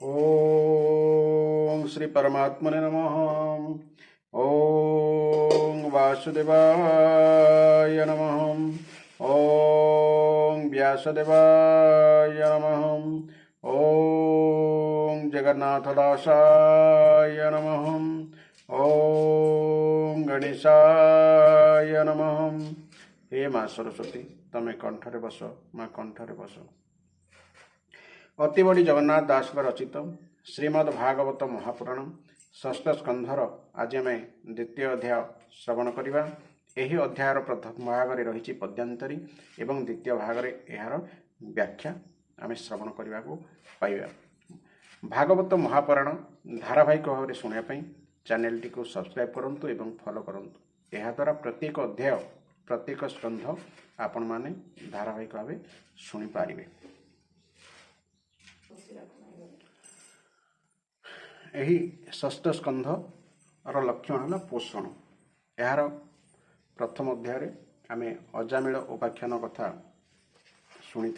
ओम श्री परमात्मने नमः। ओम वासुदेवाय नमः। ओम व्यासदेवाय नमः। ओम जगन्नाथदासाय नमः। ओम गणेशाय नमः। हे माँ सरस्वती तमें कंठरे बस, माँ कंठरे बस। अतिबड़ी जगन्नाथ दास रचित श्रीमद् भागवत महापुराण षष्ठ स्कंधर आज आम द्वितीय अध्याय श्रवण करवा। यही अध्यायर प्रथम भाग में रही पद्यांतरी एवं द्वितीय भाग में यार व्याख्या आम श्रवण करने को पाइबा। भागवत महापुराण धारावाहिक भाव में शुणापी चैनल टी को सब्सक्राइब करंतु एवं फॉलो करंतु। यह द्वारा प्रत्येक अध्याय प्रत्येक स्कंध आपण माने धारावाहिक भाव शुणी पारिबे। यही षष्ठ स्कंध लक्षण है पोषण। यार प्रथम अध्याय आम अजामिल उपाख्यान कथा शुणी।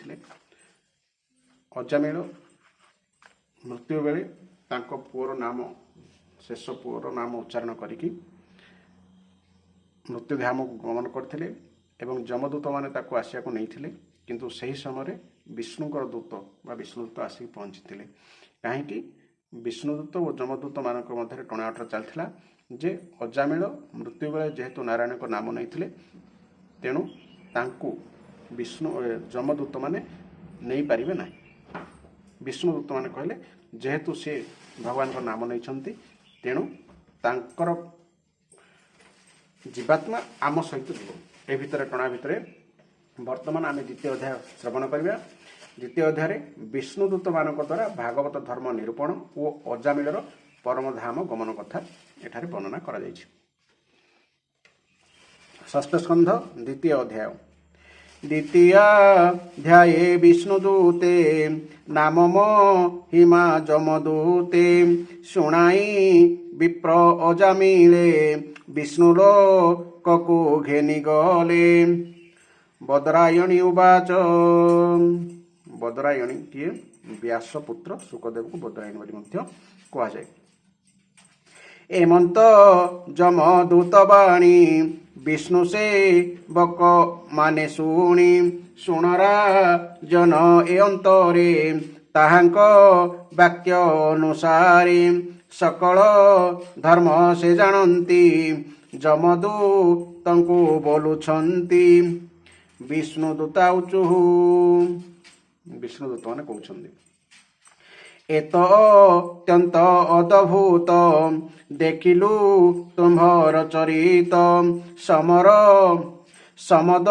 अजामिल मृत्यु बेले तांको पुअर नाम शेष पुअर नाम उच्चारण करिकी मृत्युधाम को गमन करते एवं जमदूत मैंने आसिया को नहीं, किंतु सही समय विष्णुकर दूत बा विष्णुदूत आसिक पहुँची थे। कहीं विष्णुदूत और जमदूत मान मध्य टणाटर चलता जे अजामिल मृत्यु बेले जेहेतु नारायण को नाम नहीं, तेणु तांकु विष्णु जमदूत मैंने नहीं पारे ना। विष्णुदूत मैंने कहले जेहेतु से भगवान को नाम नहीं, तेणु तांकर जीवात्मा आम सहित जीव। ए भितर टणा भितर वर्तमान आम द्वितीय अध्याय श्रवण करवा। द्वितीय अध्याय विष्णुदूत मान द्वारा भागवत धर्म निरूपण और अजामिलर परमधाम गमन कथा एठारे वर्णना करा जायछि। षष्ठ स्कंध द्वितीय अध्याय। द्वितीयाध्याये विष्णुदूते नाम महिमा जमदूते शुणाई विप्र अजामिले विष्णुलोकको घेनि गले। बदरायणी उवाच। बदरायणी किए व्यासपुत्र सुखदेव को बदरायणी कह जाए। एमंत जमदूतवाणी विष्णु से बक माने शुणी शुणरा जन ए अंतरे ताहांक वाक्य अनुसारे सकल धर्म से जानती जमदूतंकु बोलुछंती। विष्णुदूता उचुहु। विष्णुदूत माने कहउछंती एत अत्यंत अद्भुत देखिलु तुम्भर चरित समर समद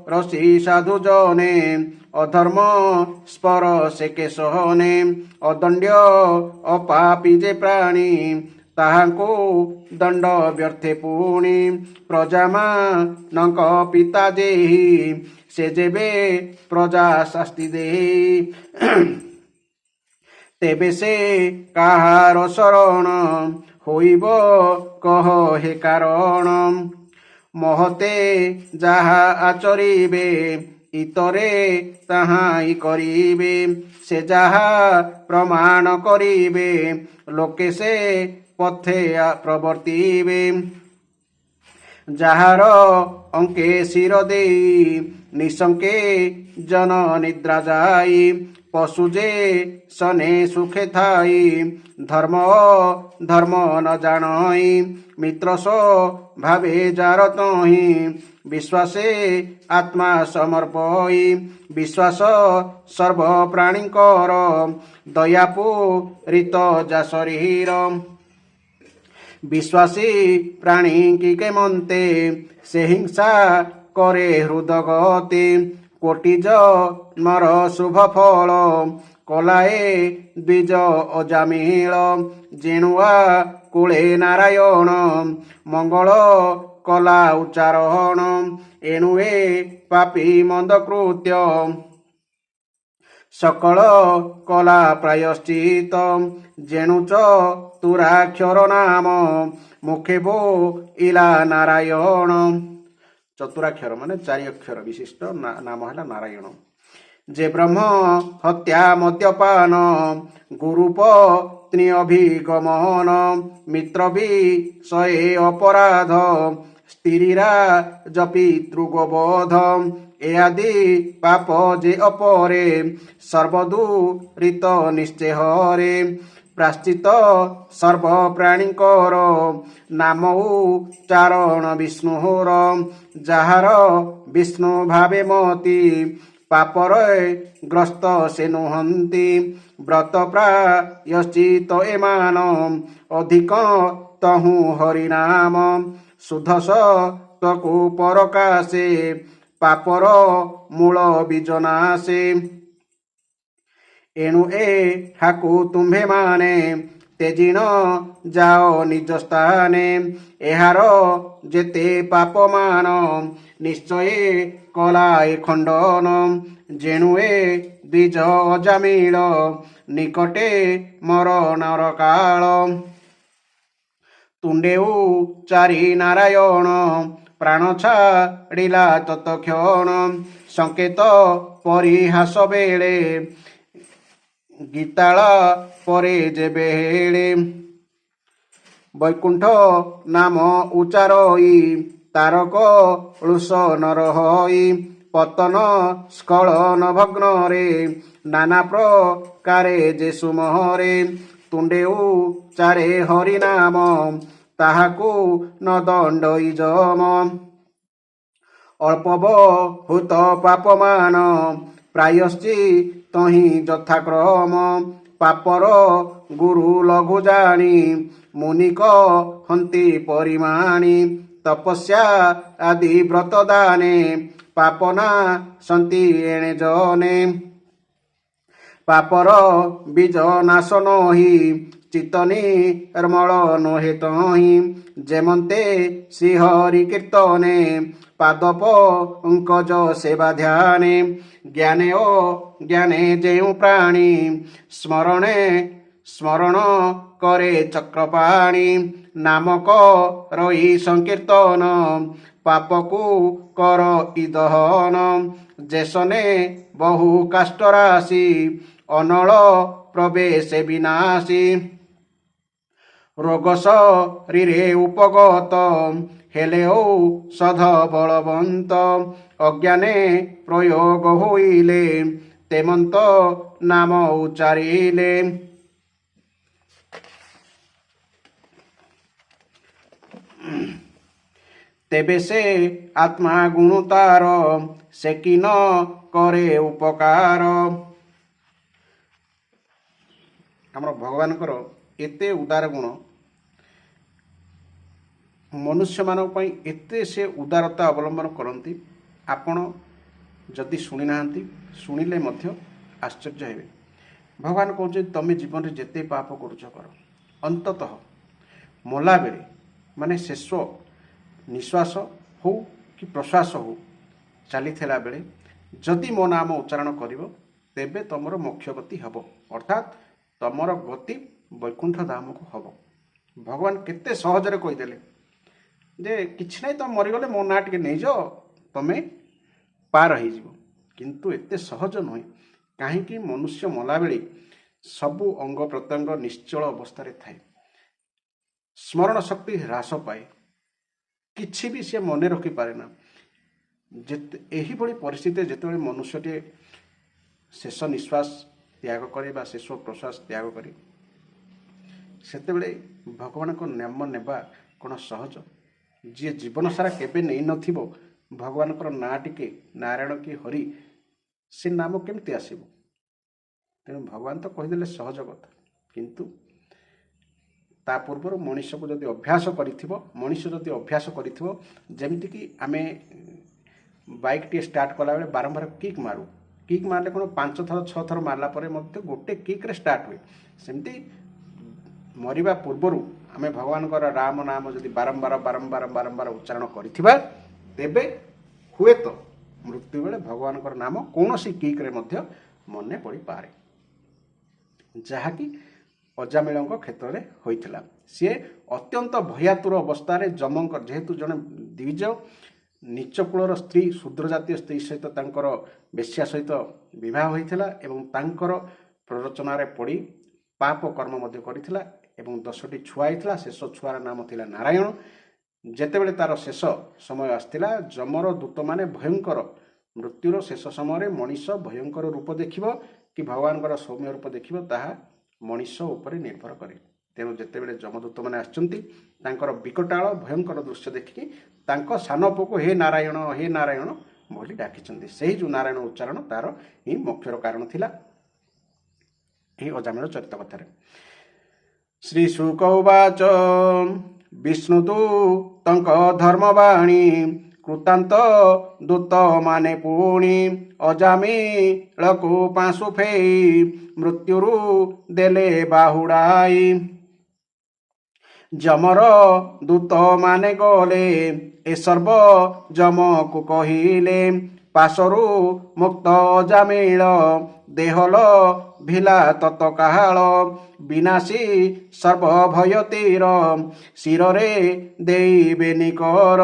रसी साधु जने अधर्म स्पर से के सहने अदंड्य अपापी जे प्राणी ताहाको दंड व्यर्थे पुणी प्रजामानक पिता जेहि से जेबे प्रजा शास्ति दे तेबे से काहार शरण होइब कह हे कारण महते जाहा आचरिबे इतरे ताहाई करिबे से जाहा प्रमाण करिबे लोके से पथे प्रवर्तिबे। जाहार अंके सिर देई निशंके जन निद्रा जाई पशुजे सने सुखे थाई धर्म धर्म न जानई मित्र सो भावे जार तहि विश्वासे आत्मा समर्पई विश्वास सर्व प्राणीकर दयापूरित जा शरीर विश्वासी प्राणी की के मनते से हिंसा करे हृदगति कोटिज मर शुभ फल कलाए द्विज अजामिल जेणुआ कूले नारायण मंगल कला उच्चारण एणुए पापी मंदकृत्य सकल कला प्रायश्चित जेणुच तुराक्षर नाम मुखे बो इला नारायण। चतुराक्षर माने चारि अक्षर विशिष्ट नाम है नारायण। जे ब्रह्म हत्या मद्यपान गुरुपत्नी अभिगमन मित्र विषये अपराध स्त्रीरा जपितृगोबध ए आदि पाप जे अपरे सर्वदूरित निश्चय हरे प्राश्चित सर्व प्राणीकर नाम उच्चारण विष्णुर जाहार विष्णु भावे मती पापर ग्रस्त से नुहंती व्रत प्रायश्चित एमान अधिक तहु हरिनाम शुद्ध सत्वकु परकाशे पापर मूल बीजनाशे एणु हाकु तुम्भे माने तेजिन जाओ निज स्थाने एहार जेते पापमान निश्चय कलाए खंडन जेणुए द्विज अजामिल निकटे मरणर काल तुंडेऊ चारि नारायण प्राण छाड़िला तत्क्षण संकेत परिहास बेले गीताल परे जेबे हेले वैकुंठ नाम उच्चारई तारक लुष नर हई पतन स्खलन भग्न रे नाना प्रकारे जे सुमहरे तुंडे उच्चारे हरिनाम ताहाकु न दंडई जम अल्प बहुत पापमान प्रायश्चित हि यथाक्रम पापर गुरु लघु जानी मुनिक हंती परिमाणी तपस्या आदि व्रत दाने पापना सन्ति एणे जने पापर बीज नाश नहि चित्त निर्मल नहे तहि जेमन्ते श्रीहरि कीर्तने पादप अंकज सेवा ध्याने ज्ञाने ओ ज्ञाने जेउ प्राणी स्मरणे स्मरण करे चक्रपाणी नामक रही संकीर्तन पापकु कर इदहन जेसने बहु काष्टराशि अनल प्रवेश विनाशी रोग शरीरे उपगत हेले औषध बलवंत अज्ञाने प्रयोग होइले तेमंत नाम उच्चारिले तेबे से आत्मा गुण तार से कि न करे उपकार आमर भगवान एते उदार गुण मनुष्य मानक पई एते से उदारता अवलंबन करती आपण जदि शुणी ना शुणिले मध्य आश्चर्य हेबे भगवान कहते तमे जीवन में जेते पाप करुच कर अंततः मला बेले माने शेष निश्वास हो कि प्रश्वास हो चली बेले जदि मो नाम उच्चारण करिवो तेबे तमर मोक्ष गति हब अर्थात तमर गति वैकुंठ धाम को हब भगवान केते सहजरे कहीदेले जे किछि नहीं तुम मरीगले मो ना टिके नहीं जाओ तमे पार हो किंतु एते सहज नुहे कहीं मनुष्य मला बेले सबु अंग प्रत्यंग निश्चल अवस्था थाए स्मरण शक्ति ह्रास पाए किछि भी से मन रखी पारे ना एही भली परिस्थिति जेतेबेले मनुष्यटे शेष निश्वास त्याग करे बा शेष प्रश्वास त्याग करे सेतेबेले भगवान को नाम नेबा कौन सहज जी जीवन सारा केबे नहीं नथिबो भगवान को ना टिके नारायण की हरि से नाम केमती आसीबो तेणु भगवान तो कहीदेले सहज कथा किंतु ता पूर्वर मनीष को जदि अभ्यास करिथिबो मनीष जदि अभ्यास करिथिबो जेमति कि आमे बाइक टी स्टार्ट कला बेले बारंबार किक मारले कोन 5 थर 6 थर मारला परे मध्य गोटे किक रे स्टार्ट हुए सेमती मरिबा पूर्वर आमे भगवान को राम नाम जदि बारंबार बारंबार बारंबार उच्चारण करिथिबा तेबे हुए तो मृत्यु बेले भगवान को नाम कौनसी किक रे मध्य मने पड़ी पारे जहाँकि अजामिल क्षेत्र में होता सी अत्यंत भयातुर अवस्था जमंकर जेहेतु जड़े द्विज नीच कूलर स्त्री शूद्र जातीय स्त्री सहित तांकर बेश्या सहित विवाह होइथिला एवं तांकर प्ररोचनारे पड़ी पाप कर्म मध्य करिथिला एवं 10टी छुआ होइथिला। शेष छुआर नाम थिला नारायण। जेतेबेले तार शेष समय आसथिला जमर दूत माने भयंकर मृत्युर शेष समय मनीष भयंकर रूप देखिब कि भगवान सौम्य रूप देखिब ताहा मनीष उपरे निर्भर करे। तेणु जेतेबेले जमदूत मैंने आसचंती तांकर विकटाल भयंकर दृश्य देखिकी तांको सान पुओ हे नारायण बोली डाकिचंती। सेही जो नारायण उच्चारण तार ही मोक्षर कारण थिला एही अजामिल चरित कथारे। श्री शुक उवाच विष्णुदूतंक धर्मवाणी कृतांत दूत माने पुणी अजामिलकु पांशु फेई मृत्युरु देले बाहुड़ाई। जमर दूत माने गले ए सर्व जम को कहिले पाशरु मुक्त अजामिल देहल भिला तत्काल विनाशी सर्व भय तीर शिरे देइबे निकर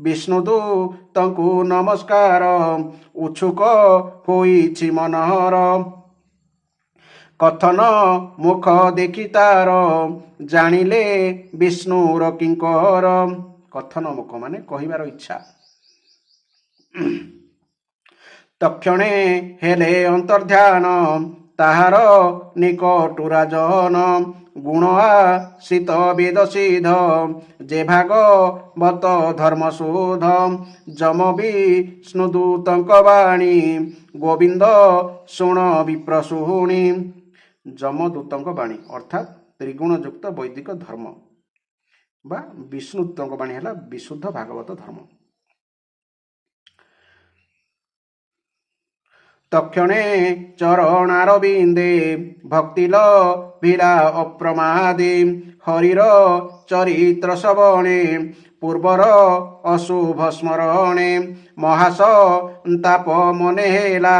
विष्णुदूतंकु नमस्कार उछुक होइछि मनहर कथन मुख देखि तार जानिले विष्णुर किंकर। कथन मुख माने कहिबार इच्छा। तक्षणे हेले अंतर्ध्यान ताहार निकटु राजन गुण आश्रित वेद सिद्ध जे भागवत धर्मशोध जम विष्णुदूतंक वाणी गोविंद शुण विप्रशुणी। जमदूतंक वाणी अर्थात त्रिगुण युक्त वैदिक धर्म बा विष्णुदूतंक वाणी है विशुद्ध भागवत धर्म। तक्षणे चरणारविंदे भक्तिल भिला अप्रमादे हरिर चरित्र श्रवणे पूर्वर अशुभ स्मरणे महासंताप मने हेला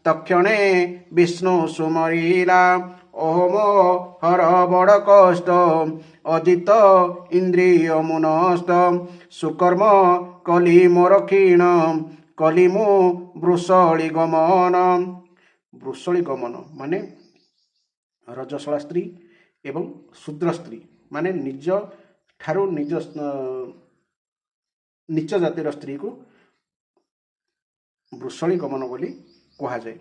तक्षणे विष्णु सुमरिला ओम हर बड़ कष्ट अजित इंद्रिय मुनस्त सुकर्म कली मोर क्षीण कली मु वृषली गमन। वृषली गमन माने रजस्वला स्त्री एवं शूद्र स्त्री माने निज ठारू निज नीच जातिर स्त्री को वृषली गमन बोली कहुए।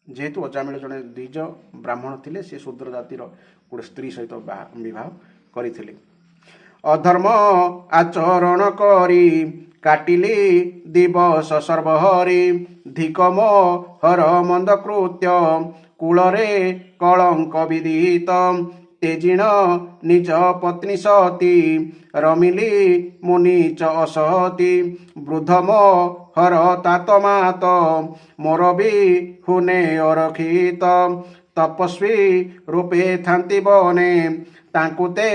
जेहेतु अजामिल जड़े द्विज ब्राह्मण थिले से शूद्र जातिर गोटे स्त्री सहित विवाह करथिले। अधर्म आचरण करी काटिली दिवस सर्वहरि धिकम हर मंद कृत्य कूलरे कलंक विदित तेजिण निज पत्नी सती रमिली मुनि च असती वृद्धम हर तातमात मोर भी हुने अरखित तपस्वी रूपे थांती बने तांकुते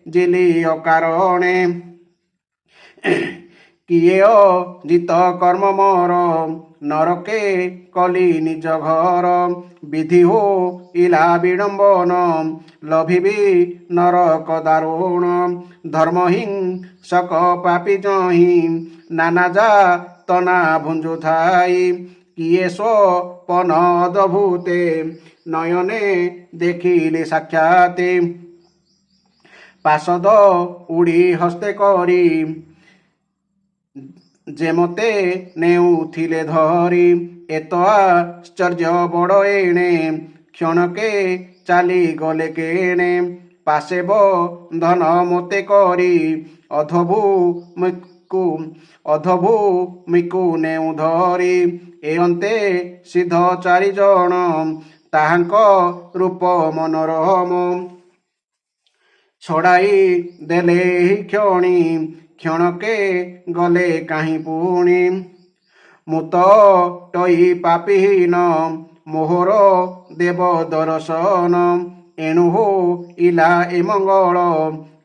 जिली अकारणे किए जित कर्म मोर नरके कली निज घर विधि हो इला विडंबन लभिबी नरक दारुण धर्महिंसक पापी जही नाना जा तना भुंजु थाई किए स्वपन अद्भुते नयने देखिले साक्षाते पार्षद उड़ी हस्ते करी जेमते नेउथिले धरी एत आश्चर्य बड़ एणे क्षणके चाली गले केणे पासे धन मते करी अधभूमिकु नेउ धरी ए अंते सिद्ध चारि जण ताहांक रूप मनोरम छड़ाई देले क्षणी क्षणके गले कहीं पुणी मुत टई पापीहीन मोहर देव दर्शन एणु हो इला ए मंगल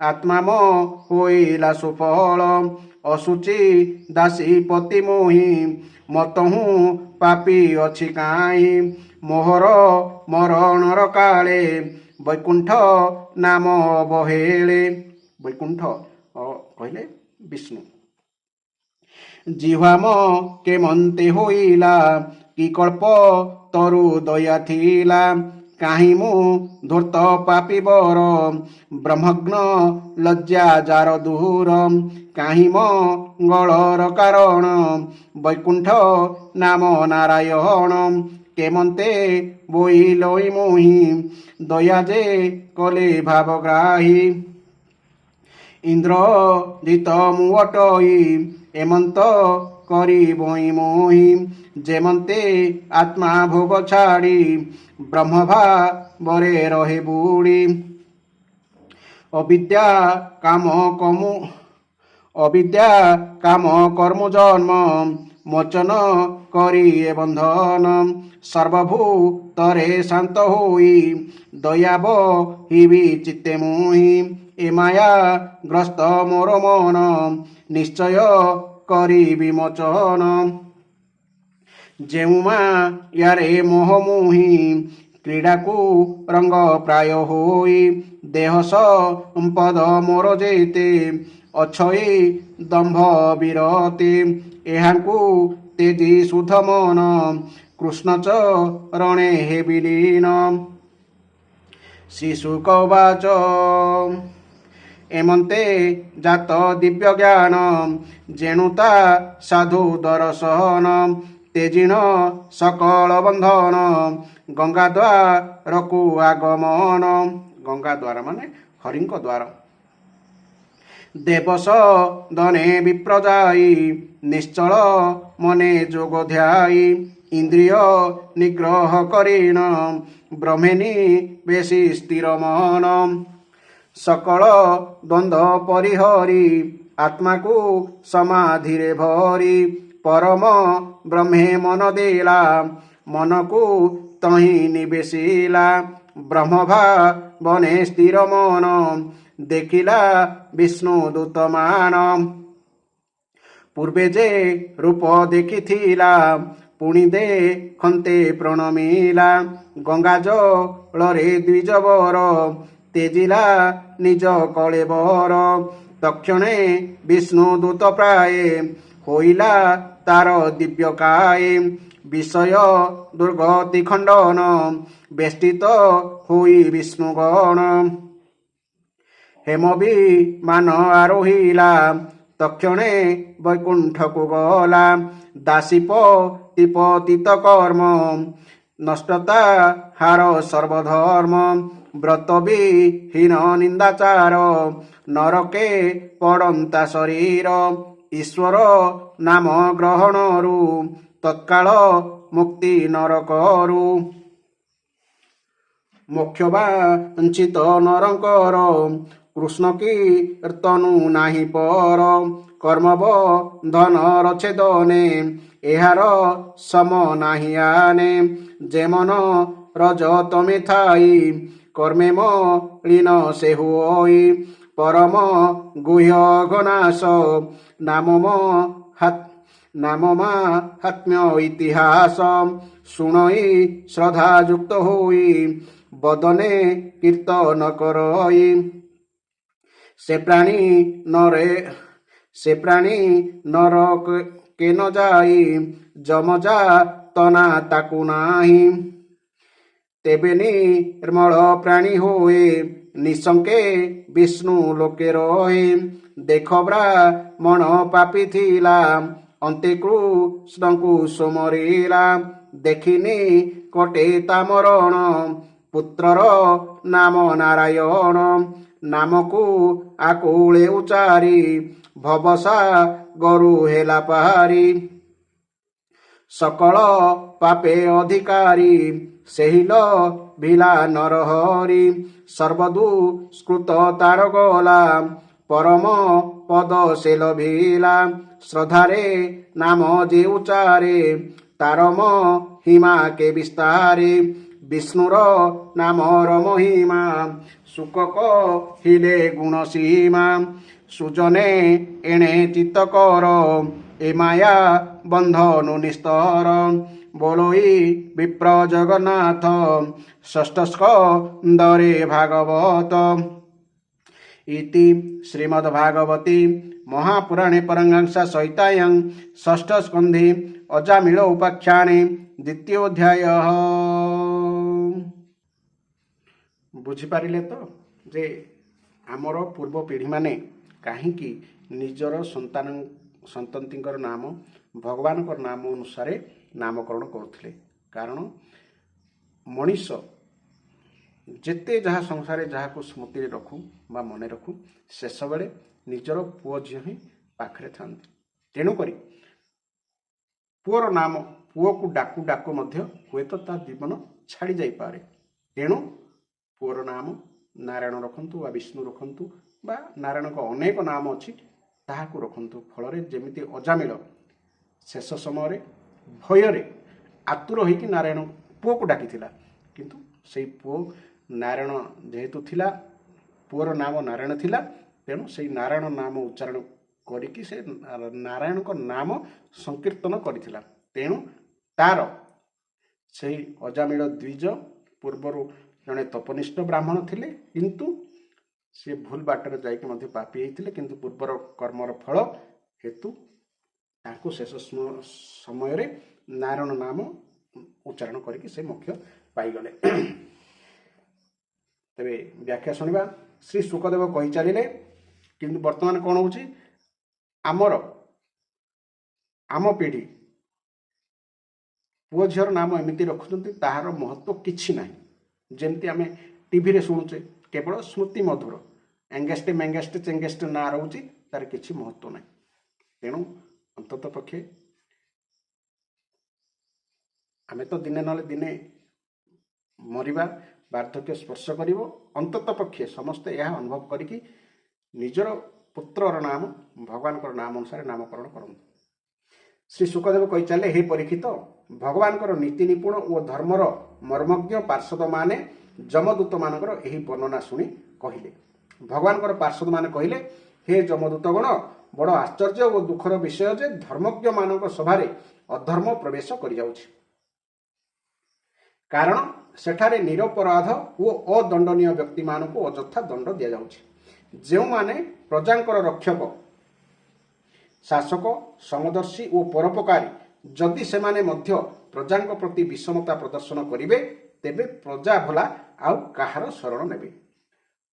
आत्मा मो होइला सुफल असुचि दासी पति मोहि मतहु पापी अछि काई मोहर मरणर काले वैकुंठ नाम बहेले वैकुंठ कहले विष्णु জিহ্বাম କେମନ୍ତେ ହୋଇଲା କି କଳ୍ପ ତରୁ ଦୟା ଥିଲା କାହିଁ ମୁଁ ଧୂର୍ତ୍ତ ପାପୀ ବର ବ୍ରହ୍ମଗ୍ନ ଲଜ୍ଜା ଯାର ଦୂର କାହିଁ ମଙ୍ଗଳର କାରଣ ବୈକୁଣ୍ଠ ନାମ ନାରାୟଣ କେମନ୍ତେ ବୋଇଲଇ ମୁହିଁ ଦୟା ଯେ କଲେ ଭାବଗ୍ରାହୀ ଇନ୍ଦ୍ର ଜିତ ମୁଁ ଅଟଇ ଏମନ୍ତ କରି ବଇ ମୋହି ଯେମନ୍ତେ ଆତ୍ମା ଭୋଗ ଛାଡ଼ି ବ୍ରହ୍ମଭାବରେ ରହେ ବୁଡ଼ି ଅବିଦ୍ୟା କାମ କର୍ମ ଜନ୍ମ ମୋଚନ କରି ଏ ବନ୍ଧନ ସର୍ବଭୂତରେ ଶାନ୍ତ ହୋଇ ଦୟା ବହିବି ଚିତ୍ତେ ମୁହିଁ ଏ ମାୟା ଗ୍ରସ୍ତ ମୋର ମନ ନିଶ୍ଚୟ କରି ବିମୋଚନ ଯେଉଁ ମାୟାରେ ମୋହ ମୁହିଁ କ୍ରୀଡ଼ାକୁ ରଙ୍ଗ ପ୍ରାୟ ହୋଇ ଦେହ ସମ୍ପଦ ମୋର ଯେତେ ଅଛଇ ଦମ୍ଭ ବିରତି ଏହାଙ୍କୁ ତେଜି ଶୁଦ୍ଧ ମନ କୃଷ୍ଣ ଚରଣେ ହେ ବିଲୀନ ଶିଶୁକ ବାଚ ଏମନ୍ତେ ଜାତ ଦିବ୍ୟ ଜ୍ଞାନ ଜେଣୁତା ସାଧୁ ଦର୍ଶନ ତେଜିଣ ସକଳ ବନ୍ଧନ ଗଙ୍ଗା ଦ୍ୱାରକୁ ଆଗମନ ଗଙ୍ଗା ଦ୍ୱାର ମାନେ ହରିଙ୍କ ଦ୍ୱାର ଦେବସ ଦନେ ବିପ୍ରଯାଇ ନିଶ୍ଚଳ ମନେ ଯୋଗ ଧ୍ୟାଇ ଇନ୍ଦ୍ରିୟ ନିଗ୍ରହ କରିଣ ବ୍ରହ୍ମେନି ବେଶୀ ସ୍ଥିର ମନ ସକଳ ଦ୍ୱନ୍ଦ୍ୱ ପରିହରି ଆତ୍ମାକୁ ସମାଧିରେ ଭରି ପରମ ବ୍ରହ୍ମେ ମନ ଦେଲା ମନକୁ ତହିଁ ନିବେଶିଲା ବ୍ରହ୍ମଭାବନେ ସ୍ଥିର ମନ ଦେଖିଲା ବିଷ୍ଣୁ ଦୂତମାନ ପୂର୍ବେ ଯେ ରୂପ ଦେଖିଥିଲା ପୁଣି ଦେଖନ୍ତେ ପ୍ରଣମିଲା ଗଙ୍ଗା ଜଳରେ ଦ୍ୱିଜବର ତେଜିଲା ନିଜ କଳେବର ତକ୍ଷଣେ ବିଷ୍ଣୁ ଦୂତ ପ୍ରାୟ ହୋଇଲା ତାର ଦିବ୍ୟକାଏ ବିଷୟ ଦୁର୍ଗତି ଖଣ୍ଡନ ବେଷ୍ଟିତ ହୋଇ ବିଷ୍ଣୁଗଣ ହେମବି ମାନ ଆରୋହିଲା ତକ୍ଷଣେ ବୈକୁଣ୍ଠକୁ ଗଲା ଦାସୀପ ତିପତିତ କର୍ମ ନଷ୍ଟତା ହାର ସର୍ବଧର୍ମ ବ୍ରତ ବିହୀନ ନିନ୍ଦାଚାର ନରକେ ପଡ଼ନ୍ତା ଶରୀର ଈଶ୍ୱର ନାମ ଗ୍ରହଣରୁ ତତ୍କାଳ ମୁକ୍ତି ନରକରୁ ମୋକ୍ଷ ବାଞ୍ଛିତ ନରଙ୍କର କୃଷ୍ଣ କୀର୍ତ୍ତନୁ ନାହିଁ ପର କର୍ମବନ୍ଧନର ଛେଦନେ ଏହାର ସମ ନାହିଁ ଆନେ ଯେମନ ରଜ ତମେ ଥାଇ କର୍ମେ ମଳିନ ସେ ହୋଇ ପରମ ଗୁହ୍ୟ ଘନାଶ ନାମ ମାହାତ୍ମ୍ୟ ଇତିହାସ ଶୁଣଇ ଶ୍ରଦ୍ଧା ଯୁକ୍ତ ହୋଇ ବଦନେ କୀର୍ତ୍ତନ କରଇ ସେ ପ୍ରାଣୀ ନର କେ ନ ଯାଇ ଯମଜା ତନା ତାକୁ ନାହିଁ ତେବେ ନିର୍ମଳ ପ୍ରାଣୀ ହୋଏ ନିଶଙ୍କେ ବିଷ୍ଣୁ ଲୋକେ ରହେ ଦେଖ ବ୍ରାହ୍ମଣ ପାପୀ ଥିଲା ଅନ୍ତେ କୃଷ୍ଣଙ୍କୁ ସୁମରିଲା ଦେଖିନି କଟେ ତା ମରଣ ପୁତ୍ରର ନାମ ନାରାୟଣ ନାମକୁ ଆକୁଳେ ଉଚାରି ଭବସାଗରୁ ହେଲା ପାରି ସକଳ ପାପେ ଅଧିକାରୀ ସେହି ଭିଲା ନରହରି ସର୍ବଦୁଷ୍କୃତ ତାର ଗଲା ପରମ ପଦ ସେ ଲଭିଲା ଶ୍ରଦ୍ଧାରେ ନାମ ଯେ ଉଚାରେ ତାର ମହିମା କେ ବିସ୍ତାରେ ବିଷ୍ଣୁର ନାମର ମହିମା ସୁକ କହିଲେ ଗୁଣ ସୀମା ସୁଜନେ ଏଣେ ଚିତ୍ତ କର ଏ ମାୟା ବନ୍ଧନୁ ନିସ୍ତର ବୋଲୋଇ ବିପ୍ର ଜଗନ୍ନାଥ ଷଷ୍ଠ ସ୍କନ୍ଧରେ ଭାଗବତ इति श्रीमद्भागवते महापुराणे परमहंस संहितायां षष्ठ स्कन्धे अजामिल उपाख्याने द्वितीयोऽध्यायः। बुझिपारिले तो जे आमर पूर्व पीढ़ी माने काहींकि निजर संततिंकर नाम भगवान नाम अनुसार नामकरण करुଥିଲେ। कारण मनीष जेते जहाँ संसार जहाँ को स्मृति रखू बा मन रखू शेष बेले निजर पुओ झील ही पाखे था। तेणुक पुओर नाम पुओ को डाकू डाकू हुए तो ता जीवन छाड़ी जापे। तेणु पुओर नाम नारायण रखंतु बा विष्णु रखंतु बा नारायण को अनेक नाम अच्छी ताहाकु रखंतु। फल जेमिति अजामिल शेष समय भयर आतुर होइकि नारायण पुओ को डाकी किंतु से पुओ नारायण जेहेतु थिला पुओर नाम नारायण थिला तेणु से नारायण नाम उच्चारण करिकि से नारायण को नाम संकीर्तन करिथिला। तेणु तार से अजामिल द्विज पूर्वर जड़े तपनिष्ठ ब्राह्मण थिले किंतु से भूल बाटर जाइके मध्य पापी होते किंतु पूर्वर कर्मर फल हेतु ताकू शेष समय रे नारायण नाम उच्चारण करके से मोक्ष पाईगले। तेरे व्याख्या शुणा श्री शुकदेव कही चलिए किंतु वर्तमान कौन हो आमर आम पीढ़ी पुओ झीर नाम एमती रखुंट ताहार महत्व किछि ना। जमती आम टीवी रे शुणुचे केवल स्मृति मधुर एंगेस्ट मैंगेस्ट चेंगेस्ट ना रोचे तार किछि महत्व ना। तेणु अंतत पक्षे आम तो दिने ना दिने मरिबा वार्धक्य स्पर्श करिवो। अंतत पक्षे समस्ते यह अनुभव करिकि निजर पुत्रर नाम भगवान नाम अनुसार नामकरण करंतु। श्री शुकदेव कही चले हे परीक्षित भगवान नीति निपुण और धर्मर मर्मज्ञ पार्षद माने जमदूत मानकर यही वर्णना शुणी कहले। भगवान पार्षद माने कहले हे जमदूतगण बड़ आश्चर्य और दुखर विषय जे धर्मज्ञ मानक सभारे अधर्म प्रवेश कर जाउछि। कारण सेठारे निरपराध और अदंडनीय व्यक्ति मानक अଯଥା दंड दिया जाउछि। जेउ माने प्रजांकर रक्षक शासक समदर्शी और परोपकारी जदि से माने मध्य प्रजांक प्रति विषमता प्रदर्शन करिवे तेबे प्रजा भला आउ काहार शरण नेबे।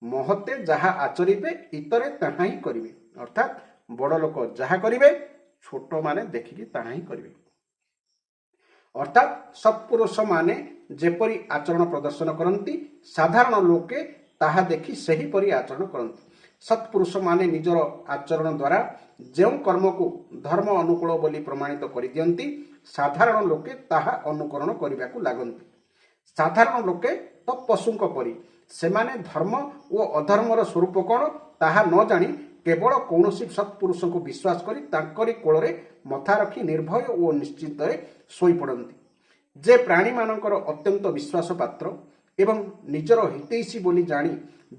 महते जहा आचरिबे इतरे ताहा ही करिवे। अर्थात बड़ लोक जहा करिवे छोट माने देखिकी ताहा ही करिवे। अर्थात सत्पुरुष माने जेपरी आचरण प्रदर्शन करती साधारण लोके ताहा देखि सही परी आचरण करती। सत्पुरुष माने निजर आचरण द्वारा जो कर्म को धर्म अनुकूल बोली प्रमाणित कर दियंती साधारण लोके ताहा अनुकरण करने को लागंती। साधारण लोके तो पशुंक परी सेमाने धर्म और अधर्मर स्वरूप कौन ताहा न जानी केवल कौनसी सत्पुरुष को विश्वास करी तांकरी कोଳରେ मथा रखी निर्भय और निश्चित शोई पड़ती। जे प्राणी मानकर अत्यंत विश्वास पात्र एवं निजर हितैषी बोली जानी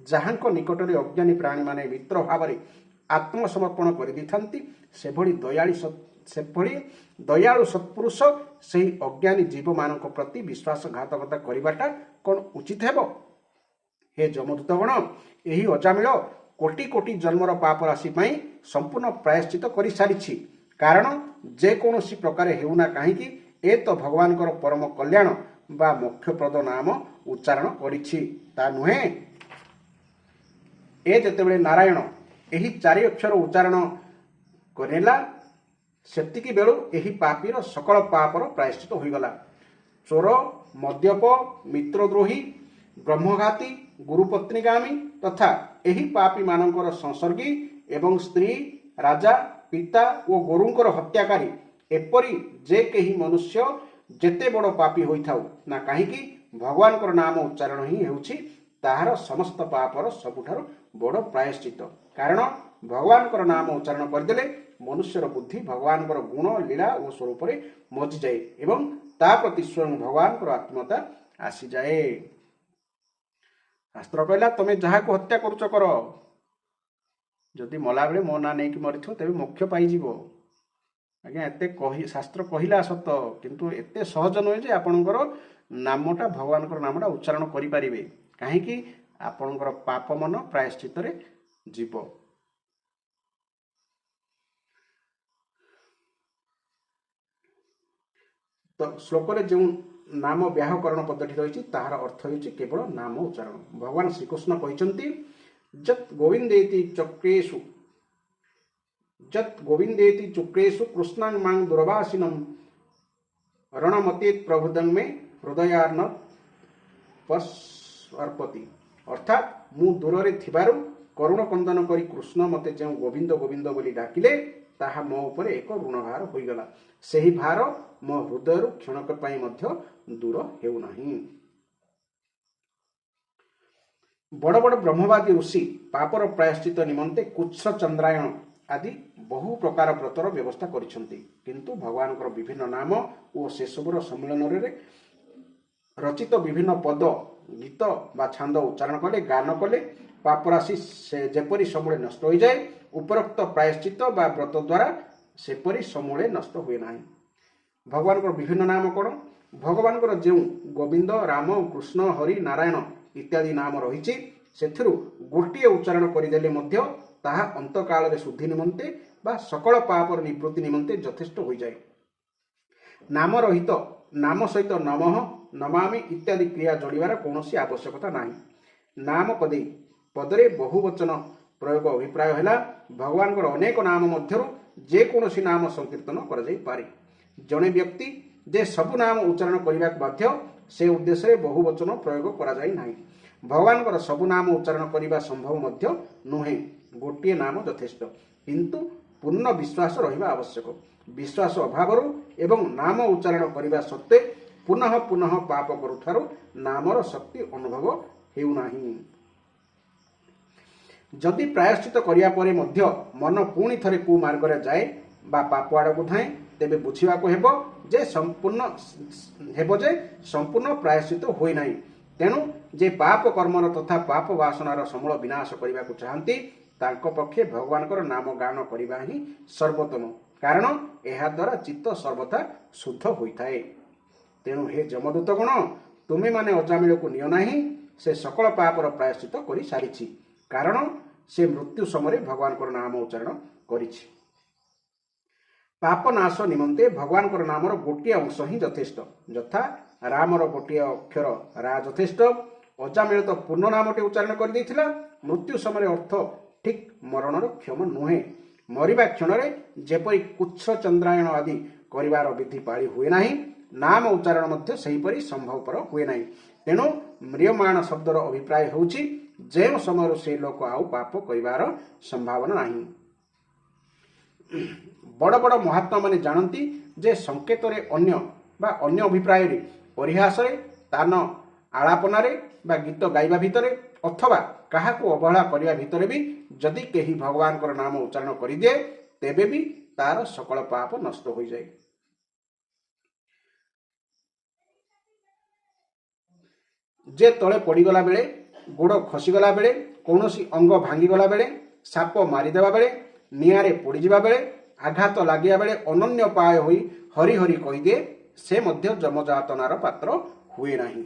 जहांक निकटरे अज्ञानी प्राणी माने मित्र भाव में आत्मसमर्पण कर देथांती सेभଳି दयालु सत्पुरुष से अज्ञानी जीव मानक प्रति विश्वासघातकता करिबाटा कौन उचित हेबो। हे जमदूतगण यही अजामिल कोटि कोटि जन्मर पाप राशि पाई संपूर्ण प्रायश्चित कर सारी। कारण जे कौनसी प्रकार हेउना कहीं ए तो भगवान परम कल्याण बा मोक्षप्रद नाम उच्चारण करिछि ता नुहे। ए जेतेबेले नारायण एही चारि अक्षर उच्चारण करेला सेतिकी बेलू एही पापीर सकल पापर प्रायश्चित होईगला। चोर मद्यप मित्रद्रोही ब्रह्मघाती गुरुपत्नीगामी तथा एही पापी मानकर संसर्गी एवं स्त्री राजा पिता और गुरुंकर हत्याकारी एपरी जे केही मनुष्य जेते बड़ पापी होइथाउ ना कहीं भगवान नाम उच्चारण ही हेउछि ताहार समस्त पापर सबुठार बड़ प्रायश्चित। कारण भगवान नाम उच्चारण करदेले मनुष्यर बुद्धि भगवान गुण लीला और स्वरूप मजी जाए एवं ता प्रति स्वयं भगवान आत्मता आसी जाए। शास्त्र कहला तमें जहाँ को हत्या करुच कर जदि मला बेले मो ना नहीं मरी तेज मोक्ष पाइज। आज्ञा एत शास्त्र कहला सत किंतु एत सहज नुहे जे आपणकर नामटा भगवान नामटा उच्चारण करें कहीं आपणकर पाप मन प्रायश्चित जीव। तो श्लोक जो नाम व्याहकरण पद्धति रही तार अर्थ हो केवल नाम उच्चारण। भगवान श्रीकृष्ण कहते जत गोविंदेति चक्रेषु कृष्णां मां दुर्वासिनं रणमतेत प्रभुदं में हृदयार्न पस्वर्पति। अर्थात मु दूर थिबारु करुण कंदन करी कृष्ण मते जो गोविंद गोविंद बोली डाकिले ताहा मो उपर एक ऋण भार होईगला। सेही भार मो हृदय क्षणक पाई मध्य दूर हेउ नाही। बड़ बड़ ब्रह्मवादी ऋषि पापर प्रायश्चित निमंते कुच्छ चंद्रायण आदि बहु प्रकार व्रतर व्यवस्था करिसंती, किंतु भगवान विभिन्न नाम और सेसबुर सम्मिलन रे रचित विभिन्न पद गीत बा छांद उच्चारण कले गान कले पापराशि से जेपरी समूले नष्ट हो जाए, उपरोक्त प्रायश्चित बा व्रत द्वारा सेपरी समूले नष्ट हुए नाही। भगवान विभिन्न नाम कौन? भगवान जो गोविंद राम कृष्ण हरि नारायण इत्यादि नाम रही से गोटे उच्चारण करदेले ताहा अंत काल शुद्धि निमंते बा सकल पापर निवृत्ति निमंते यथेष्ट हो जाए। नाम रहित नाम सहित नमः नमामि इत्यादि क्रिया जोड़िबार कौनसी आवश्यकता नाही। नाम पदरे बहुवचन प्रयोग अभिप्राय है भगवान अनेक नाम मध्यरु जे कौनसी नाम संकीर्तन कर जाई पारे। जड़े व्यक्ति जे सबु नाम उच्चारण करने बाध्य से उद्देश्य बहुवचन प्रयोग करा जाई नाही। भगवान सबु नाम उच्चारण करने संभव मध्य नुहे, गोटे नाम यथेष्ट, किंतु पूर्ण विश्वास रहिबा आवश्यक। विश्वास अभाव एवं नाम उच्चारण करने सत्वे पुनः पुनः पाप करुठारु नामर शक्ति अनुभव हेउ नाही। जदि प्रायश्चित करिया परे मध्य मन पुणी थरे कुमार्ग रे जाए बा पाप आड़ को धाए तेबे बुझिबा को हेबो जे संपूर्ण प्रायश्चित होई नाही। तेणु जे पाप कर्मर तथा पाप वासनार समूल विनाश करने को चाहती तांको पक्षे भगवान नाम गान करने ही सर्वोत्तम, कारण यह द्वारा चित्त सर्वथा शुद्ध होता है। तेणु हे जमदूत गण तुमे माने अजामिल को नियो नाही, से सकल पापर प्रायश्चित करि सारिछि, कारण से मृत्यु समय भगवान नाम उच्चारण करिछि। पाप नाश निमंते भगवान नामर गोटे अंश ही यथेष्ट, यथा रामर गोटे अक्षर रा यथेष्ट। अजामिल तो पूर्ण नामटे उच्चारण कर देथिला, मृत्यु समय अर्थ ठीक मरणर क्षम नुहे। मरिबा क्षण जेपरी कुच्छ चंद्रायण आदि करिवार विधि पाळी हुए नाही, नाम उच्चारण मध्य सेहीपरि संभवपर हुए नाही। तेणु म्रियमाण शब्दर अभिप्राय होउछि जे समय से लोक आउ पाप करिवार संभावना नाही। बड़ बड़ महात्मा माने जानती जे संकेत अन्य बा अन्य अभिप्राय परिहास तान आलापनारे बा गीत गाइबा भितरे अथवा काहाको अवहेला करिया भितरे भी जदि केही भगवान नाम उच्चारण करिदिए तेबे भी तार सकल पाप नष्ट हो जाए। जे तले पड़गला बेले गोड़ खसीगला बेले कौनसी अंग भांगीगला बेले साप मारिदेवा बेले निआरे पोड़ीजा बेले आघात लगिया बेले अनन्य पाय होई हरि हरि कहीदिए से मध्य जमजातनार पात्र हुए नाही।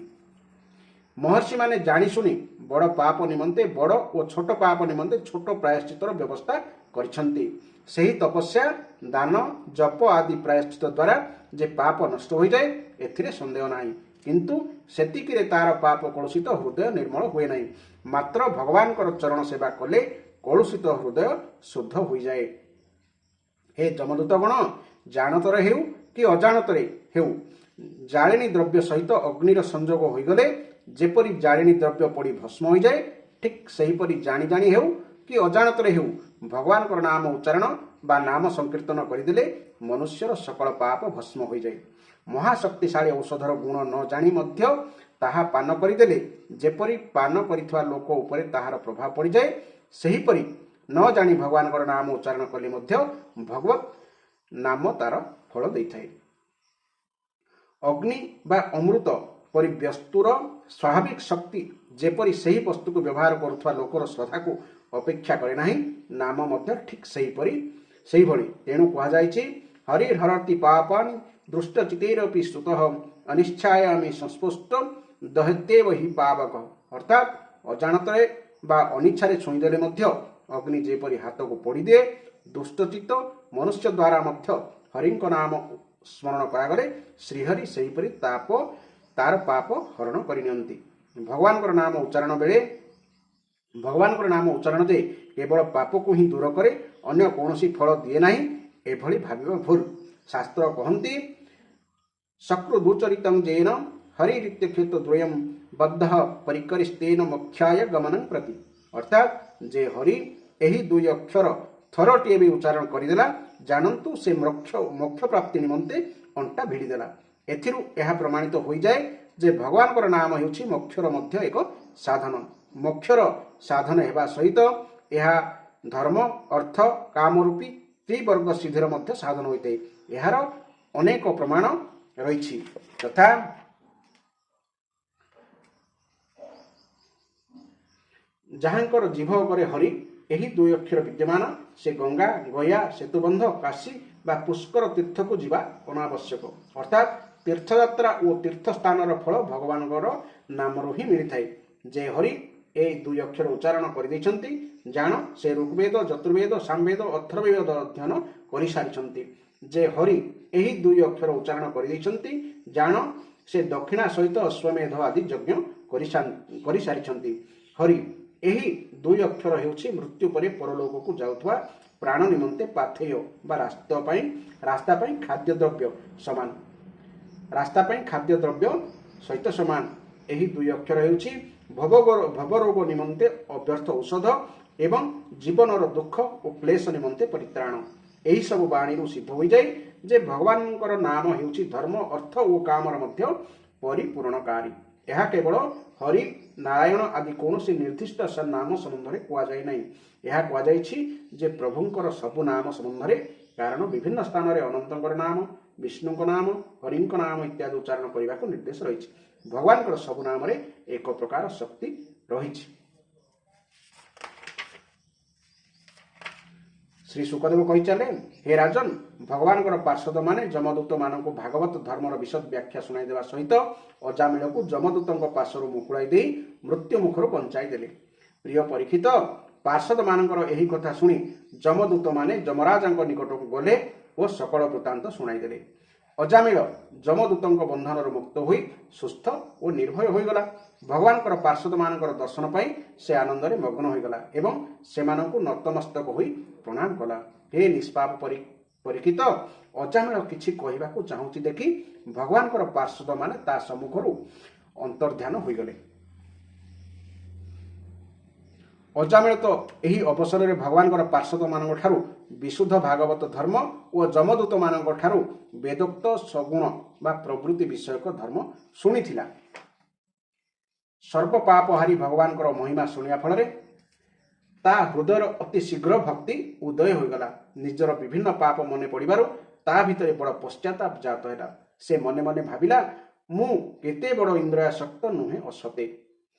महर्षि माने जानी सुनी बड़ पाप निमंते बड़ और छोट पाप निमंते छोट प्रायश्चितर व्यवस्था करिसंती। सही तपस्या दान जप आदि प्रायश्चित द्वारा जे पाप नष्ट हो जाए एथिरे संदेह नाही, किंतु सेतिकिरे तार पाप कलुषित हृदय निर्मल हुए नाही। मात्र भगवान चरण सेवा कले कलुषित हृदय शुद्ध हो जाए। हे जमदूत गण जानतर हेउ कि अजाणतरे हेउ जाळेणी द्रव्य सहित अग्निर संजोग होइगले जेपरि जाळेणी द्रव्य पड़ी भस्म हो जाए, ठीक सेहीपरि जानी जानी हेउ कि अजाणतरे हेउ भगवान नाम उच्चारण बा नाम संकीर्तन करदेले मनुष्यर सकल पाप भस्म हो जाए। महाशक्तिशाली औषधर गुण न जानी मध्य ताहा पान करदेले जेपरि पान करिथवा लोक उपरे ताहार प्रभाव पड़ जाए, सेहीपरि न जानी भगवान नाम उच्चारण कले मध्य भगवत नाम तार फल देइथाए। अग्नि बा अमृत परि वस्तुर स्वाभाविक शक्ति जेपरि सही वस्तु को व्यवहार करुवा लोकर श्रद्धा को अपेक्षा करे नाही, नाम मध्य ठीक सही भली। तेणु कहा जायछि हरिहरति पापानि दृष्ट चितेरपि स्तुतः अनिच्छायामि संस्पृष्ट दहत्येव हि पावक। अर्थात अजाणतरे बा अनिच्छारे छुईदेले मध्य ଅଗ୍ନି ଯେପରି ହାତକୁ ପୋଡ଼ିଦିଏ, ଦୁଷ୍ଟଚିତ୍ତ ମନୁଷ୍ୟ ଦ୍ୱାରା ମଧ୍ୟ ହରିଙ୍କ ନାମ ସ୍ମରଣ କରାଗଲେ ଶ୍ରୀହରି ସେହିପରି ତାର ପାପ ହରଣ କରିନିଅନ୍ତି। ଭଗବାନଙ୍କର ନାମ ଉଚ୍ଚାରଣ ଯେ କେବଳ ପାପକୁ ହିଁ ଦୂର କରେ, ଅନ୍ୟ କୌଣସି ଫଳ ଦିଏ ନାହିଁ, ଏଭଳି ଭାବିବା ଭୁଲ। ଶାସ୍ତ୍ର କହନ୍ତି ସକୃଦୁଚରିତଂ ଜେନ ହରିରିତ୍ୟକ୍ଷତ ଦ୍ୱୟଂ ବଦ୍ଧ ପରିକରିସ୍ତେନ ମୋକ୍ଷାୟ ଗମନଂ ପ୍ରତି। ଅର୍ଥାତ୍ ଯେ ହରି ଏହି ଦୁଇ ଅକ୍ଷର ଥରଟିଏ ବି ଉଚ୍ଚାରଣ କରିଦେଲା, ଜାଣନ୍ତୁ ସେ ମୋକ୍ଷ ପ୍ରାପ୍ତି ନିମନ୍ତେ ଅଣ୍ଟା ଭିଡ଼ିଦେଲା। ଏଥିରୁ ଏହା ପ୍ରମାଣିତ ହୋଇଯାଏ ଯେ ଭଗବାନଙ୍କର ନାମ ହେଉଛି ମୋକ୍ଷର ମଧ୍ୟ ଏକ ସାଧନ। ମୋକ୍ଷର ସାଧନ ହେବା ସହିତ ଏହା ଧର୍ମ, ଅର୍ଥ, କାମ ରୂପୀ ତ୍ରିବର୍ଗ ସିଦ୍ଧିର ମଧ୍ୟ ସାଧନ ହୋଇଥାଏ। ଏହାର ଅନେକ ପ୍ରମାଣ ରହିଛି। ତଥା ଯାହାଙ୍କର ଜିଭ ଉପରେ ହରି ଏହି ଦୁଇ ଅକ୍ଷର ବିଦ୍ୟମାନ, ସେ ଗଙ୍ଗା, ଗୟା, ସେତୁବନ୍ଧ, କାଶୀ ବା ପୁଷ୍କର ତୀର୍ଥକୁ ଯିବା ଅନାବଶ୍ୟକ। ଅର୍ଥାତ୍ ତୀର୍ଥଯାତ୍ରା ଓ ତୀର୍ଥସ୍ଥାନର ଫଳ ଭଗବାନଙ୍କର ନାମରୁ ହିଁ ମିଳିଥାଏ। ଯେ ହରି ଏହି ଦୁଇ ଅକ୍ଷର ଉଚ୍ଚାରଣ କରିଦେଇଛନ୍ତି, ଜାଣ ସେ ଋଗ୍ବେଦ, ଯଜୁର୍ବେଦ, ସାମବେଦ, ଅଥର୍ବବେଦ ଅଧ୍ୟୟନ କରିସାରିଛନ୍ତି। ଯେ ହରି ଏହି ଦୁଇ ଅକ୍ଷର ଉଚ୍ଚାରଣ କରିଦେଇଛନ୍ତି, ଜାଣ ସେ ଦକ୍ଷିଣା ସହିତ ଅଶ୍ୱମେଧ ଆଦି ଯଜ୍ଞ କରିସାରିଛନ୍ତି। ହରି ଏହି ଦୁଇ ଅକ୍ଷର ହେଉଛି ମୃତ୍ୟୁ ପରେ ପରଲୋକକୁ ଯାଉଥିବା ପ୍ରାଣ ନିମନ୍ତେ ପାଥେୟ ବା ରାସ୍ତା ପାଇଁ ଖାଦ୍ୟଦ୍ରବ୍ୟ ସହିତ ସମାନ। ଏହି ଦୁଇ ଅକ୍ଷର ହେଉଛି ଭବରୋଗ ନିମନ୍ତେ ଅବ୍ୟର୍ଥ ଔଷଧ ଏବଂ ଜୀବନର ଦୁଃଖ ଓ କ୍ଲେଶ ନିମନ୍ତେ ପରିତ୍ରାଣ। ଏହିସବୁ ବାଣୀରୁ ସିଦ୍ଧ ହୋଇଯାଏ ଯେ ଭଗବାନଙ୍କର ନାମ ହେଉଛି ଧର୍ମ, ଅର୍ଥ ଓ କାମର ମଧ୍ୟ ପରିପୂରଣକାରୀ। ଏହା କେବଳ ହରି, ନାରାୟଣ ଆଦି କୌଣସି ନିର୍ଦ୍ଦିଷ୍ଟ ନାମ ସମ୍ବନ୍ଧରେ କୁହାଯାଇ ନାହିଁ। ଏହା କୁହାଯାଇଛି ଯେ ପ୍ରଭୁଙ୍କର ସବୁ ନାମ ସମ୍ବନ୍ଧରେ। କାରଣ ବିଭିନ୍ନ ସ୍ଥାନରେ ଅନନ୍ତଙ୍କର ନାମ, ବିଷ୍ଣୁଙ୍କ ନାମ, ହରିଙ୍କ ନାମ ଇତ୍ୟାଦି ଉଚ୍ଚାରଣ କରିବାକୁ ନିର୍ଦ୍ଦେଶ ରହିଛି। ଭଗବାନଙ୍କର ସବୁ ନାମରେ ଏକ ପ୍ରକାର ଶକ୍ତି ରହିଛି। ଶ୍ରୀ ଶୁକଦେବ କହିଚାଲେ, ହେ ରାଜନ, ଭଗବାନଙ୍କର ପାର୍ଷଦମାନେ ଯମଦୂତମାନଙ୍କୁ ଭାଗବତ ଧର୍ମର ବିଶଦ ବ୍ୟାଖ୍ୟା ଶୁଣାଇଦେବା ସହିତ ଅଜାମିଳକୁ ଯମଦୂତଙ୍କ ପାଶରୁ ମୁକୁଳାଇ ଦେଇ ମୃତ୍ୟୁ ମୁଖରୁ ବଞ୍ଚାଇ ଦେଲେ। ପ୍ରିୟ ପରୀକ୍ଷିତ, ପାର୍ଷଦମାନଙ୍କର ଏହି କଥା ଶୁଣି ଯମଦୂତମାନେ ଯମରାଜାଙ୍କ ନିକଟକୁ ଗଲେ ଓ ସକଳ ବୃତ୍ତାନ୍ତ ଶୁଣାଇଦେଲେ। ଅଜାମିଳ ଯମଦୂତଙ୍କ ବନ୍ଧନରୁ ମୁକ୍ତ ହୋଇ ସୁସ୍ଥ ଓ ନିର୍ଭୟ ହୋଇଗଲା। ଭଗବାନଙ୍କର ପାର୍ଷଦମାନଙ୍କର ଦର୍ଶନ ପାଇଁ ସେ ଆନନ୍ଦରେ ମଗ୍ନ ହୋଇଗଲା ଏବଂ ସେମାନଙ୍କୁ ନତମସ୍ତକ ହୋଇ ପ୍ରଣାମ କଲା। ହେ ନିଷ୍ପାପ ପରୀକ୍ଷିତ, ଅଜାମିଳ କିଛି କହିବାକୁ ଚାହୁଁଛି ଦେଖି ଭଗବାନଙ୍କର ପାର୍ଷଦମାନେ ତା ସମ୍ମୁଖରୁ ଅନ୍ତର୍ଧ୍ୟାନ ହୋଇଗଲେ। ଅଜାମିଳ ତ ଏହି ଅବସରରେ ଭଗବାନଙ୍କର ପାର୍ଷଦମାନଙ୍କ ଠାରୁ ବିଶୁଦ୍ଧ ଭାଗବତ ଧର୍ମ ଓ ଯମଦୂତମାନଙ୍କ ଠାରୁ ବେଦୋକ୍ତ ସଗୁଣ ବା ପ୍ରବୃତ୍ତି ବିଷୟକ ଧର୍ମ ଶୁଣିଥିଲା। ସର୍ବପାପହାରୀ ଭଗବାନଙ୍କର ମହିମା ଶୁଣିବା ଫଳରେ ତା ହୃଦୟର ଅତି ଶୀଘ୍ର ଭକ୍ତି ଉଦୟ ହୋଇଗଲା। ନିଜର ବିଭିନ୍ନ ପାପ ମନେ ପଡ଼ିବାରୁ ତା ଭିତରେ ବଡ଼ ପଶ୍ଚାତାପ ଜାତ ହେଲା। ସେ ମନେ ମନେ ଭାବିଲା, ମୁଁ କେତେ ବଡ଼ ଇନ୍ଦ୍ରିୟାସକ୍ତ ନୁହେଁ ଅସତେ।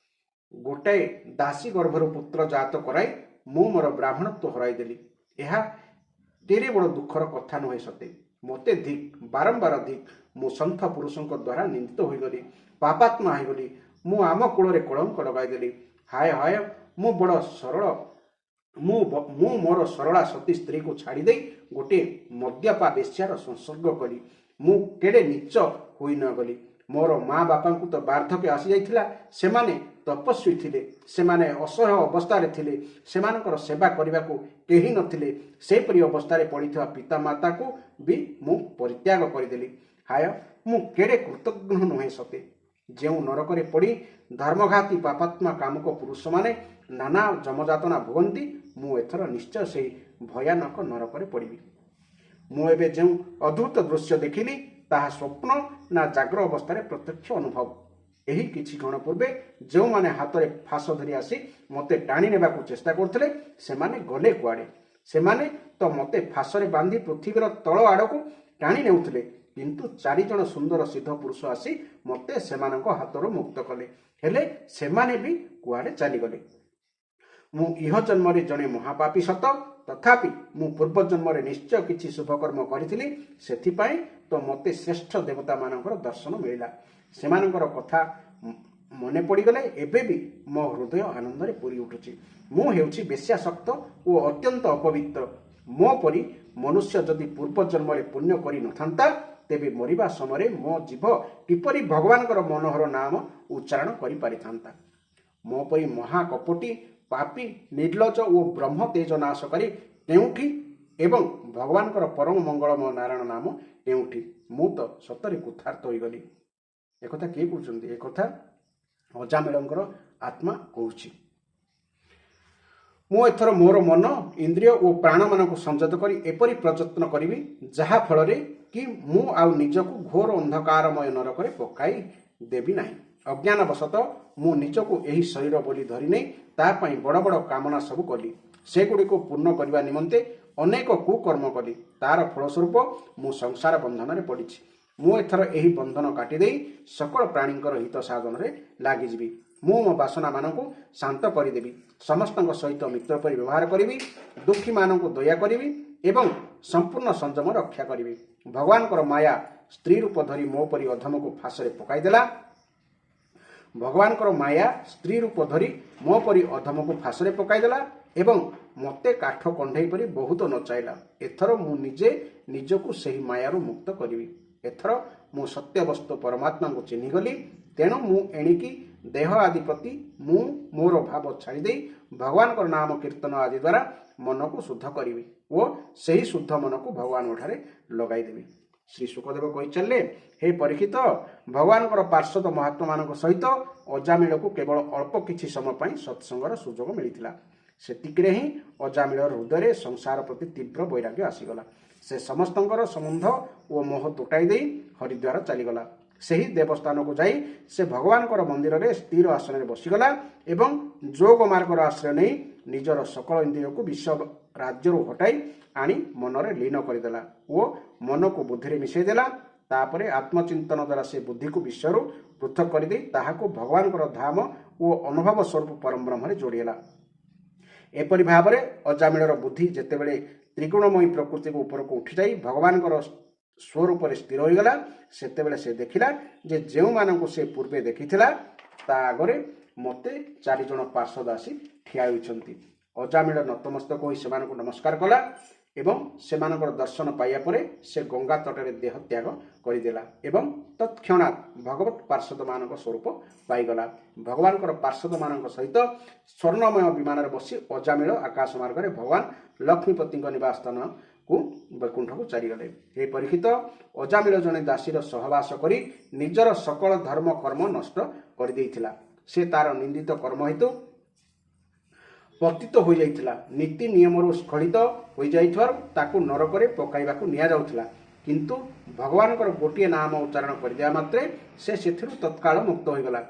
ଗୋଟାଏ ଦାସୀ ଗର୍ଭରୁ ପୁତ୍ର ଜାତ କରାଇ ମୁଁ ମୋର ବ୍ରାହ୍ମଣତ୍ୱ ହରାଇଦେଲି। ଏହା କେଡ଼େ ବଡ଼ ଦୁଃଖର କଥା ନୁହେଁ ସତେ। ମୋତେ ଧିକ୍, ବାରମ୍ବାର ଧିକ୍। ମୁଁ ସନ୍ଥ ପୁରୁଷଙ୍କ ଦ୍ୱାରା ନିନ୍ଦିତ ହୋଇଗଲି, ପାପାତ୍ମା ହୋଇଗଲି। ମୁଁ ଆମ କୁଳରେ କଳଙ୍କ ଲଗାଇଦେଲି। ହାୟ ହାୟ, ମୁଁ ମୋର ସରଳା ସତୀ ସ୍ତ୍ରୀକୁ ଛାଡ଼ିଦେଇ ଗୋଟିଏ ମଦ୍ୟପା ବେଶ୍ୟାର ସଂସର୍ଗ କଲି। ମୁଁ କେଡ଼େ ନୀଚ ହୋଇ ନ ଗଲି। ମୋର ମା ବାପାଙ୍କୁ ତ ବାର୍ଦ୍ଧକ୍ୟ ଆସିଯାଇଥିଲା। ସେମାନେ ତପସ୍ୱୀ ଥିଲେ, ସେମାନେ ଅସହ୍ୟ ଅବସ୍ଥାରେ ଥିଲେ, ସେମାନଙ୍କର ସେବା କରିବାକୁ କେହି ନଥିଲେ। ସେପରି ଅବସ୍ଥାରେ ପଡ଼ିଥିବା ପିତାମାତାକୁ ବି ମୁଁ ପରିତ୍ୟାଗ କରିଦେଲି। ହାୟ, ମୁଁ କେଡ଼େ କୃତଘ୍ନ ନୁହେଁ ସତେ। ଯେଉଁ ନରକରେ ପଡ଼ି ଧର୍ମଘାତୀ ପାପାତ୍ମା କାମୁକ ପୁରୁଷମାନେ ନାନା ଯମଯାତନା ଭୋଗନ୍ତି, ମୁଁ ଏଥର ନିଶ୍ଚୟ ସେହି ଭୟାନକ ନରକରେ ପଡ଼ିବି। ମୁଁ ଏବେ ଯେଉଁ ଅଦ୍ଭୁତ ଦୃଶ୍ୟ ଦେଖିଲି, ତାହା ସ୍ୱପ୍ନ ନା ଜାଗ୍ର ଅବସ୍ଥାରେ ପ୍ରତ୍ୟକ୍ଷ ଅନୁଭବ। ଏହି କିଛି କ୍ଷଣ ପୂର୍ବେ ଯେଉଁମାନେ ହାତରେ ଫାଶ ଧରି ଆସି ମୋତେ ଟାଣି ନେବାକୁ ଚେଷ୍ଟା କରୁଥିଲେ, ସେମାନେ ଗଲେ କୁଆଡ଼େ? ସେମାନେ ତ ମୋତେ ଫାଶରେ ବାନ୍ଧି ପୃଥିବୀର ତଳ ଆଡ଼କୁ ଟାଣି ନେଉଥିଲେ, କିନ୍ତୁ 4 ଜଣ ସୁନ୍ଦର ସିଦ୍ଧ ପୁରୁଷ ଆସି ମୋତେ ସେମାନଙ୍କ ହାତରୁ ମୁକ୍ତ କଲେ। ହେଲେ ସେମାନେ ବି କୁଆଡ଼େ ଚାଲିଗଲେ। ମୁଁ ଇହ ଜନ୍ମରେ ଜଣେ ମହାପାପୀ ସତ, ତଥାପି ମୁଁ ପୂର୍ବଜନ୍ମରେ ନିଶ୍ଚୟ କିଛି ଶୁଭକର୍ମ କରିଥିଲି। ସେଥିପାଇଁ ତ ମୋତେ ଶ୍ରେଷ୍ଠ ଦେବତାମାନଙ୍କର ଦର୍ଶନ ମିଳିଲା। ସେମାନଙ୍କର କଥା ମନେ ପଡ଼ିଗଲେ ଏବେ ବି ମୋ ହୃଦୟ ଆନନ୍ଦରେ ପୂରି ଉଠୁଛି। ମୁଁ ହେଉଛି ବେଶ୍ୟାସକ୍ତ ଓ ଅତ୍ୟନ୍ତ ଅପବିତ୍ର। ମୋ ପରି ମନୁଷ୍ୟ ଯଦି ପୂର୍ବ ଜନ୍ମରେ ପୁଣ୍ୟ କରିନଥାନ୍ତା ତେବେ ମରିବା ସମୟରେ ମୋ ଜିଭ କିପରି ଭଗବାନଙ୍କର ମନୋହର ନାମ ଉଚ୍ଚାରଣ କରିପାରିଥାନ୍ତା। ମୋ ପରି ମହାକପଟୀ ପାପୀ ନିର୍ଲଜ ଓ ବ୍ରହ୍ମ ତେଜ ନାଶକାରୀ କେଉଁଠି ଏବଂ ଭଗବାନଙ୍କର ପରମ ମଙ୍ଗଳମୟ ନାରାୟଣ ନାମ କେଉଁଠି? ମୁଁ ତ ସତରେ କୃତାର୍ଥ ହୋଇଗଲି। ଏକଥା କିଏ କହୁଛନ୍ତି? ଏକଥା ଅଜାମିଳଙ୍କର ଆତ୍ମା କହୁଛି। ମୁଁ ଏଥର ମୋର ମନ ଇନ୍ଦ୍ରିୟ ଓ ପ୍ରାଣମାନଙ୍କୁ ସଂଯତ କରି ଏପରି ପ୍ରଯତ୍ନ କରିବି ଯାହା ଫଳରେ କି ମୁଁ ଆଉ ନିଜକୁ ଘୋର ଅନ୍ଧକାରମୟ ନରକରେ ପକାଇ ଦେବି ନାହିଁ। ଅଜ୍ଞାନବଶତଃ ମୁଁ ନିଜକୁ ଏହି ଶରୀର ବୋଲି ଧରିନେଇ ତା ପାଇଁ ବଡ଼ ବଡ଼ କାମନା ସବୁ କଲି। ସେଗୁଡ଼ିକୁ ପୂର୍ଣ୍ଣ କରିବା ନିମନ୍ତେ ଅନେକ କୁକର୍ମ କଲି। ତାର ଫଳସ୍ୱରୂପ ମୁଁ ସଂସାର ବନ୍ଧନରେ ପଡ଼ିଛି। ମୁଁ ଏଥର ଏହି ବନ୍ଧନ କାଟିଦେଇ ସକଳ ପ୍ରାଣୀଙ୍କର ହିତ ସାଧନରେ ଲାଗିଯିବି। ମୁଁ ମୋ ବାସନାମାନଙ୍କୁ ଶାନ୍ତ କରିଦେବି। ସମସ୍ତଙ୍କ ସହିତ ମିତ୍ର ପରି ବ୍ୟବହାର କରିବି। ଦୁଃଖୀମାନଙ୍କୁ ଦୟା କରିବି ଏବଂ ସମ୍ପୂର୍ଣ୍ଣ ସଂଯମ ରକ୍ଷା କରିବି। ଭଗବାନଙ୍କର ମାୟା ସ୍ତ୍ରୀ ରୂପ ଧରି ମୋ ପରି ଅଧମକୁ ଫାଶରେ ପକାଇଦେଲା। ଭଗବାନଙ୍କର ମାୟା ସ୍ତ୍ରୀ ରୂପ ଧରି ମୋ ପରି ଅଧମକୁ ଫାଶରେ ପକାଇଦେଲା ଏବଂ ମୋତେ କାଠ କଣ୍ଢେଇ ପରି ବହୁତ ନଚାଇଲା। ଏଥର ମୁଁ ନିଜେ ନିଜକୁ ସେହି ମାୟାରୁ ମୁକ୍ତ କରିବି। ଏଥର ମୁଁ ସତ୍ୟବସ୍ତୁ ପରମାତ୍ମାଙ୍କୁ ଚିହ୍ନିଗଲି। ତେଣୁ ମୁଁ ଏଣିକି ଦେହ ଆଦି ପ୍ରତି ମୁଁ ମୋର ଭାବ ଛାଡ଼ିଦେଇ ଭଗବାନଙ୍କର ନାମ କୀର୍ତ୍ତନ ଆଦି ଦ୍ୱାରା ମନକୁ ଶୁଦ୍ଧ କରିବି ଓ ସେହି ଶୁଦ୍ଧ ମନକୁ ଭଗବାନଙ୍କଠାରେ ଲଗାଇଦେବି। ଶ୍ରୀ ଶୁକଦେବ କହିଚାଲିଲେ, ହେ ପରୀକ୍ଷିତ, ଭଗବାନଙ୍କର ପାର୍ଷଦ ମହାତ୍ମାମାନଙ୍କ ସହିତ ଅଜାମିଳକୁ କେବଳ ଅଳ୍ପ କିଛି ସମୟ ପାଇଁ ସତ୍ସଙ୍ଗର ସୁଯୋଗ ମିଳିଥିଲା। ସେତିକିରେ ହିଁ ଅଜାମିଳର ହୃଦୟରେ ସଂସାର ପ୍ରତି ତୀବ୍ର ବୈରାଗ୍ୟ ଆସିଗଲା। ସେ ସମସ୍ତଙ୍କର ସମ୍ବନ୍ଧ ଓ ମୋହ ତୁଟାଇ ଦେଇ ହରିଦ୍ୱାର ଚାଲିଗଲା। ସେହି ଦେବସ୍ଥାନକୁ ଯାଇ ସେ ଭଗବାନଙ୍କର ମନ୍ଦିରରେ ସ୍ଥିର ଆସନରେ ବସିଗଲା ଏବଂ ଯୋଗ ମାର୍ଗର ଆଶ୍ରୟ ନେଇ ନିଜର ସକଳ ଇନ୍ଦ୍ରିୟକୁ ବିଶ୍ୱ ରାଜ୍ୟରୁ ହଟାଇ ଆଣି ମନରେ ଲୀନ କରିଦେଲା ଓ ମନକୁ ବୁଦ୍ଧିରେ ମିଶାଇ ଦେଲା। ତାପରେ ଆତ୍ମଚିନ୍ତନ ଦ୍ୱାରା ସେ ବୁଦ୍ଧିକୁ ବିଶ୍ୱରୁ ପୃଥକ କରିଦେଇ ତାହାକୁ ଭଗବାନଙ୍କର ଧାମ ଓ ଅନୁଭବ ସ୍ୱରୂପ ପରମ ବ୍ରହ୍ମରେ ଯୋଡ଼ିଲା। ଏପରି ଭାବରେ ଅଜାମିଳର ବୁଦ୍ଧି ଯେତେବେଳେ ତ୍ରିଗୁଣମୟୀ ପ୍ରକୃତିକୁ ଉପରକୁ ଉଠିଯାଇ ଭଗବାନଙ୍କର ସ୍ୱରୂପରେ ସ୍ଥିର ହୋଇଗଲା, ସେତେବେଳେ ସେ ଦେଖିଲା ଯେ ଯେଉଁମାନଙ୍କୁ ସେ ପୂର୍ବେ ଦେଖିଥିଲା ତା ଆଗରେ ମୋତେ 4 ଜଣ ପାର୍ଷଦ ଆସି ଠିଆ ହୋଇଛନ୍ତି। ଅଜାମିଳ ନତମସ୍ତକ ହୋଇ ସେମାନଙ୍କୁ ନମସ୍କାର କଲା ଏବଂ ସେମାନଙ୍କର ଦର୍ଶନ ପାଇବା ପରେ ସେ ଗଙ୍ଗା ତଟରେ ଦେହ ତ୍ୟାଗ କରିଦେଲା ଏବଂ ତତ୍କ୍ଷଣାତ୍ ଭଗବତ ପାର୍ଷଦମାନଙ୍କ ସ୍ୱରୂପ ପାଇଗଲା। ଭଗବାନଙ୍କର ପାର୍ଷଦମାନଙ୍କ ସହିତ ସ୍ୱର୍ଣ୍ଣମୟ ବିମାନରେ ବସି ଅଜାମିଳ ଆକାଶ ମାର୍ଗରେ ଭଗବାନ ଲକ୍ଷ୍ମୀପତିଙ୍କ ନିବାସ ସ୍ଥାନକୁ ବୈକୁଣ୍ଠକୁ ଚାଲିଗଲେ। ଏହି ପରୀକ୍ଷିତ, ଅଜାମିଳ ଜଣେ ଦାସୀର ସହବାସ କରି ନିଜର ସକଳ ଧର୍ମ କର୍ମ ନଷ୍ଟ କରିଦେଇଥିଲା। ସେ ତାର ନିନ୍ଦିତ କର୍ମ ହେତୁ ପତିତ ହୋଇଯାଇଥିଲା। ନୀତି ନିୟମରୁ ସ୍ଖଳିତ ହୋଇଯାଇଥିବାରୁ ତାକୁ ନରକରେ ପକାଇବାକୁ ନିଆଯାଉଥିଲା। କିନ୍ତୁ ଭଗବାନଙ୍କର ଗୋଟିଏ ନାମ ଉଚ୍ଚାରଣ କରିଦେବା ମାତ୍ରେ ସେ ସେଥିରୁ ତତ୍କାଳ ମୁକ୍ତ ହୋଇଗଲା।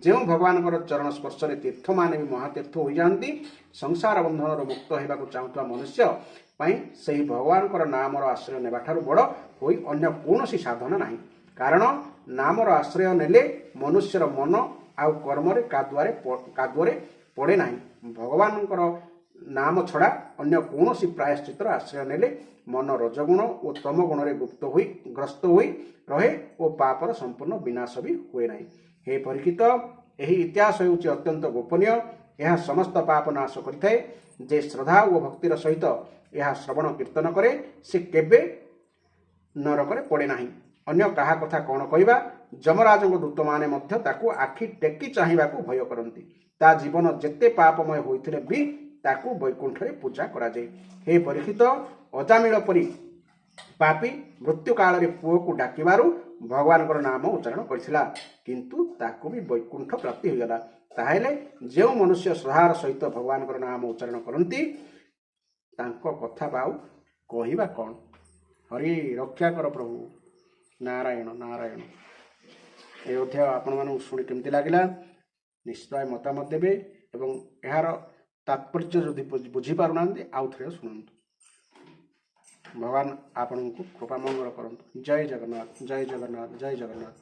ଯେଉଁ ଭଗବାନଙ୍କର ଚରଣ ସ୍ପର୍ଶରେ ତୀର୍ଥମାନେ ବି ମହାତୀର୍ଥ ହୋଇଯାଆନ୍ତି, ସଂସାର ବନ୍ଧନରୁ ମୁକ୍ତ ହେବାକୁ ଚାହୁଁଥିବା ମନୁଷ୍ୟ ପାଇଁ ସେହି ଭଗବାନଙ୍କର ନାମର ଆଶ୍ରୟ ନେବାଠାରୁ ବଡ଼ ହୋଇ ଅନ୍ୟ କୌଣସି ସାଧନ ନାହିଁ। କାରଣ ନାମର ଆଶ୍ରୟ ନେଲେ ମନୁଷ୍ୟର ମନ ଆଉ କର୍ମରେ କାଦୁଅରେ ପଡ଼େ ନାହିଁ। ଭଗବାନଙ୍କର ନାମ ଛଡ଼ା ଅନ୍ୟ କୌଣସି ପ୍ରାୟଶ୍ଚିତର ଆଶ୍ରୟ ନେଲେ ମନ ରଜଗୁଣ ଓ ତମ ଗୁଣରେ ଗ୍ରସ୍ତ ହୋଇ ରହେ ଓ ପାପର ସମ୍ପୂର୍ଣ୍ଣ ବିନାଶ ବି ହୁଏ ନାହିଁ। ହେ ପରୀକ୍ଷିତ, ଏହି ଇତିହାସ ହେଉଛି ଅତ୍ୟନ୍ତ ଗୋପନୀୟ। ଏହା ସମସ୍ତ ପାପ ନାଶ କରିଥାଏ। ଯେ ଶ୍ରଦ୍ଧା ଓ ଭକ୍ତିର ସହିତ ଏହା ଶ୍ରବଣ କୀର୍ତ୍ତନ କରେ ସେ କେବେ ନରକରେ ପଡ଼େ ନାହିଁ। ଅନ୍ୟ କାହା କଥା କ'ଣ କହିବା? ଯମରାଜଙ୍କ ଦୂତମାନେ ମଧ୍ୟ ତାକୁ ଆଖି ଟେକି ଚାହିଁବାକୁ ଭୟ କରନ୍ତି। ତା ଜୀବନ ଯେତେ ପାପମୟ ହୋଇଥିଲେ ବି ତାକୁ ବୈକୁଣ୍ଠରେ ପୂଜା କରାଯାଏ। ହେ ପରୀକ୍ଷିତ, ଅଜାମିଳ ପରି ପାପୀ ମୃତ୍ୟୁ କାଳରେ ପୁଅକୁ ଡାକିବାରୁ ଭଗବାନଙ୍କର ନାମ ଉଚ୍ଚାରଣ କରିଥିଲା, କିନ୍ତୁ ତାକୁ ବି ବୈକୁଣ୍ଠ ପ୍ରାପ୍ତି ହୋଇଗଲା। ତାହେଲେ ଯେଉଁ ମନୁଷ୍ୟ ଶ୍ରଦ୍ଧାର ସହିତ ଭଗବାନଙ୍କର ନାମ ଉଚ୍ଚାରଣ କରନ୍ତି ତାଙ୍କ କଥା ଆଉ କହିବା କ'ଣ? ହରି ରକ୍ଷା କର ପ୍ରଭୁ। ନାରାୟଣ ନାରାୟଣ। ଏ ଅଧ୍ୟାୟ ଆପଣମାନଙ୍କୁ ଶୁଣି କେମିତି ଲାଗିଲା ନିଶ୍ଚୟ ମତାମତ ଦେବେ ଏବଂ ଏହାର ତାତ୍ପର୍ଯ୍ୟ ଯଦି ବୁଝିପାରୁନାହାନ୍ତି ଆଉ ଥରେ ଶୁଣନ୍ତୁ। ଭଗବାନ ଆପଣଙ୍କୁ କୃପା ମଙ୍ଗଳ କରନ୍ତୁ। ଜୟ ଜଗନ୍ନାଥ, ଜୟ ଜଗନ୍ନାଥ, ଜୟ ଜଗନ୍ନାଥ।